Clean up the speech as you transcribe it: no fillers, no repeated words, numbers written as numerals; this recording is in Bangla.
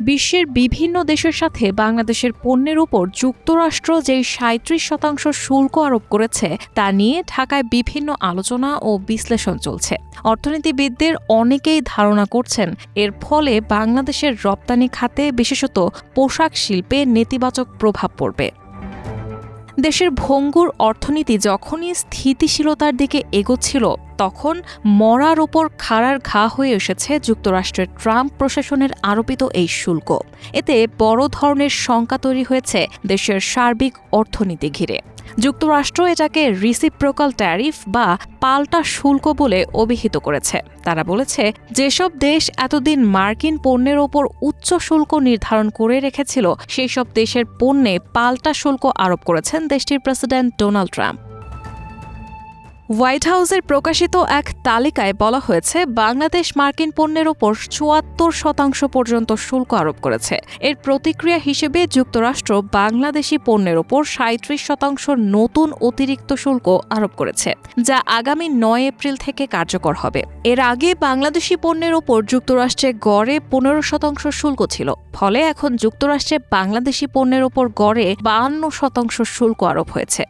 বিশ্বের বিভিন্ন দেশের সাথে বাংলাদেশের পণ্যের উপর যুক্তরাষ্ট্র যেই ৩৭% শুল্ক আরোপ করেছে তা নিয়ে ঢাকায় বিভিন্ন আলোচনা ও বিশ্লেষণ চলছে। অর্থনীতিবিদদের অনেকেই ধারণা করছেন এর ফলে বাংলাদেশের রপ্তানি খাতে বিশেষত পোশাক শিল্পে নেতিবাচক প্রভাব পড়বে। দেশের ভঙ্গুর অর্থনীতি যখনই স্থিতিশীলতার দিকে এগোচ্ছিল তখন মরার ওপর খাড়ার ঘা হয়ে এসেছে যুক্তরাষ্ট্রের ট্রাম্প প্রশাসনের আরোপিত এই শুল্ক। এতে বড় ধরনের শঙ্কা তৈরি হয়েছে দেশের সার্বিক অর্থনীতি ঘিরে। যুক্তরাষ্ট্র এটাকে রিসিপ্রোকাল ট্যারিফ বা পাল্টা শুল্ক বলে অভিহিত করেছে। তারা বলেছে, যেসব দেশ এতদিন মার্কিন পণ্যের ওপর উচ্চ শুল্ক নির্ধারণ করে রেখেছিল সেই সব দেশের পণ্যে পাল্টা শুল্ক আরোপ করেছেন দেশটির প্রেসিডেন্ট ডোনাল্ড ট্রাম্প। হোয়াইট হাউসের প্রকাশিত এক তালিকায় বলা হয়েছে, বাংলাদেশ মার্কিন পণ্যের ওপর ৭৪% পর্যন্ত শুল্ক আরোপ করেছে। এর প্রতিক্রিয়া হিসেবে যুক্তরাষ্ট্র বাংলাদেশি পণ্যের ওপর ৩৭% নতুন অতিরিক্ত শুল্ক আরোপ করেছে, যা আগামী ৯ এপ্রিল থেকে কার্যকর হবে। এর আগে বাংলাদেশি পণ্যের ওপর যুক্তরাষ্ট্রে গড়ে ১৫% শুল্ক ছিল, ফলে এখন যুক্তরাষ্ট্রে বাংলাদেশি পণ্যের ওপর গড়ে ৫২% শুল্ক আরোপ হয়েছে।